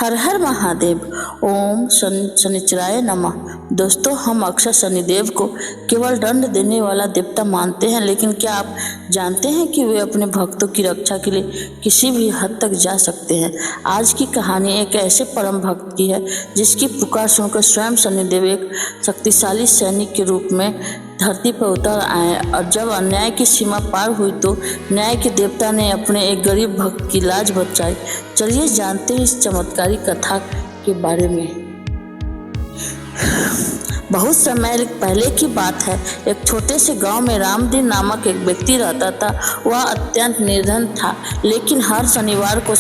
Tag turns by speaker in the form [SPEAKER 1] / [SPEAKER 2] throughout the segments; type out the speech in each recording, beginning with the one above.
[SPEAKER 1] हर हर महादेव। ओम शनिचराय नमः। दोस्तों, हम अक्सर शनिदेव को केवल दंड देने वाला देवता मानते हैं, लेकिन क्या आप जानते हैं कि वे अपने भक्तों की रक्षा के लिए किसी भी हद तक जा सकते हैं। आज की कहानी एक ऐसे परम भक्त की है जिसकी पुकार सुनकर स्वयं शनिदेव एक शक्तिशाली सैनिक के रूप में धरती पर उतर आए, और जब अन्याय की सीमा पार हुई तो न्याय के देवता ने अपने एक गरीब भक्त की लाज बचाई। चलिए जानते हैं इस चमत्कारी कथा के बारे में। बहुत समय पहले की बात है। एक छोटे से गांव में रामदीन नामक एक व्यक्ति रहता था। वह अत्यंत निर्धन था, लेकिन हर शनिवार को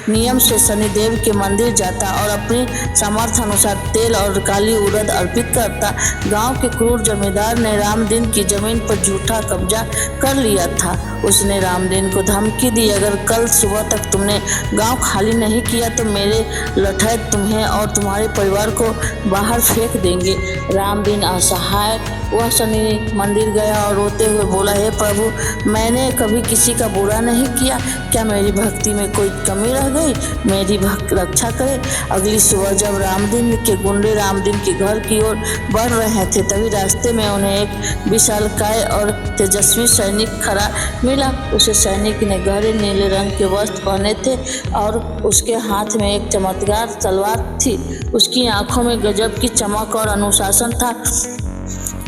[SPEAKER 1] नियम से शनिदेव के मंदिर जाता और अपनी सामर्थ्य अनुसार तेल और काली उड़द अर्पित करता। गांव के क्रूर जमींदार ने रामदीन की जमीन पर झूठा कब्जा कर लिया था। उसने रामदीन को धमकी दी, अगर कल सुबह तक तुमने गाँव खाली नहीं किया तो मेरे लठैत तुम्हें और तुम्हारे परिवार को बाहर फेंक देंगे। रामदीन असहाय वह शनि मंदिर गया और रोते हुए बोला, हे प्रभु, मैंने कभी किसी का बुरा नहीं किया, क्या मेरी भक्ति में कोई कमी रह गई? मेरी रक्षा करे। अगली सुबह जब रामदीन के गुंडे रामदीन के घर की ओर बढ़ रहे थे, तभी रास्ते में उन्हें एक विशालकाय और तेजस्वी सैनिक खड़ा मिला। उसे सैनिक ने गहरे नीले रंग के वस्त्र पहने थे और उसके हाथ में एक चमत्कार तलवार थी। उसकी आंखों में गजब की चमक और अनुशासन था।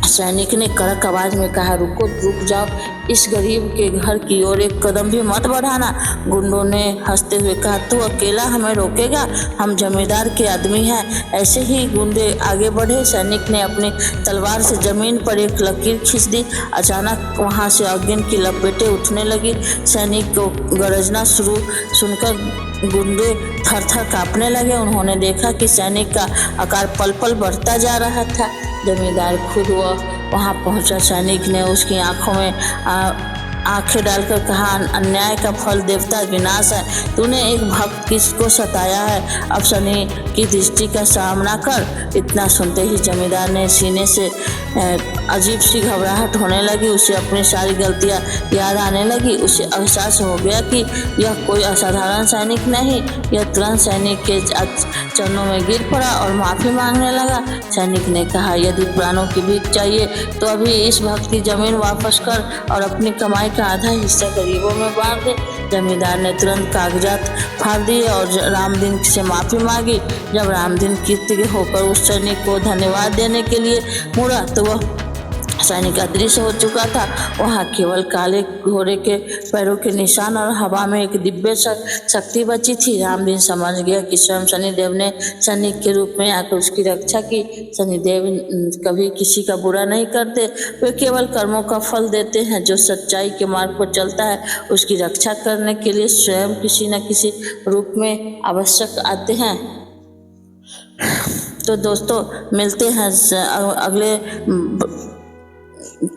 [SPEAKER 1] सैनिक ने कड़क आवाज में कहा, रुक जाओ, इस गरीब के घर की ओर एक कदम भी मत बढ़ाना। गुंडों ने हंसते हुए कहा, तू अकेला हमें रोकेगा? हम जमींदार के आदमी हैं। ऐसे ही गुंडे आगे बढ़े। सैनिक ने अपनी तलवार से जमीन पर एक लकीर खींच दी। अचानक वहां से अग्नि की लपेटें उठने लगी। सैनिक को गरजना शुरू सुनकर गुंडे थर-थर कांपने लगे। उन्होंने देखा कि सैनिक का आकार पल पल बढ़ता जा रहा था। जमींदार खुद वहां पहुंचा। सैनिक ने उसकी आंखों में आंखें डालकर कहा, अन्याय का फल देवता विनाश है। तूने एक भक्त किसको सताया है? अब शनि की दृष्टि का सामना कर। इतना सुनते ही जमींदार ने सीने से अजीब सी घबराहट होने लगी। उसे अपनी सारी गलतियां याद आने लगी। उसे एहसास हो गया कि यह कोई असाधारण सैनिक नहीं। यह तुरंत सैनिक के चरणों में गिर पड़ा और माफी मांगने लगा। सैनिक ने कहा, यदि प्राणों की भीख चाहिए तो अभी इस भक्त की जमीन वापस कर और अपनी कमाई का आधा हिस्सा गरीबों में बांट दे। जमींदार ने तुरंत कागजात फाड़ दिए और रामदीन से माफी मांगी। जब रामदीन कृतज्ञ होकर उस सैनिक को धन्यवाद देने के लिए मुड़ा तो वह सैनिक अदृश्य हो चुका था। वहाँ केवल काले घोड़े के पैरों के निशान और हवा में एक दिव्य शक्ति बची थी। रामदीन समझ गया कि स्वयं शनिदेव ने सैनिक के रूप में आकर उसकी रक्षा की। शनिदेव कभी किसी का बुरा नहीं करते, वे केवल कर्मों का फल देते हैं। जो सच्चाई के मार्ग पर चलता है उसकी रक्षा करने के लिए स्वयं किसी न किसी रूप में आवश्यक आते हैं। तो दोस्तों, मिलते हैं अगले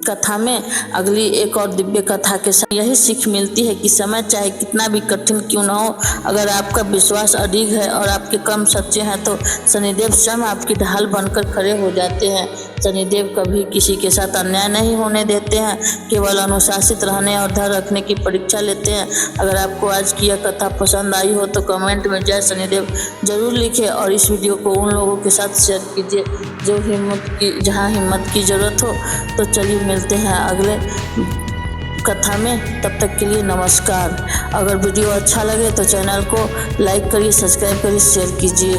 [SPEAKER 1] कथा में, अगली एक और दिव्य कथा के साथ। यही सीख मिलती है कि समय चाहे कितना भी कठिन क्यों न हो, अगर आपका विश्वास अडिग है और आपके कर्म सच्चे हैं तो शनिदेव स्वयं आपकी ढाल बनकर खड़े हो जाते हैं। शनिदेव कभी किसी के साथ अन्याय नहीं होने देते हैं, केवल अनुशासित रहने और धैर्य रखने की परीक्षा लेते हैं। अगर आपको आज की यह कथा पसंद आई हो तो कमेंट में जय शनिदेव जरूर लिखें और इस वीडियो को उन लोगों के साथ शेयर कीजिए जहां हिम्मत की जरूरत हो। तो चलिए मिलते हैं अगले कथा में। तब तक के लिए नमस्कार। अगर वीडियो अच्छा लगे तो चैनल को लाइक करिए, सब्सक्राइब करिए, शेयर कीजिए।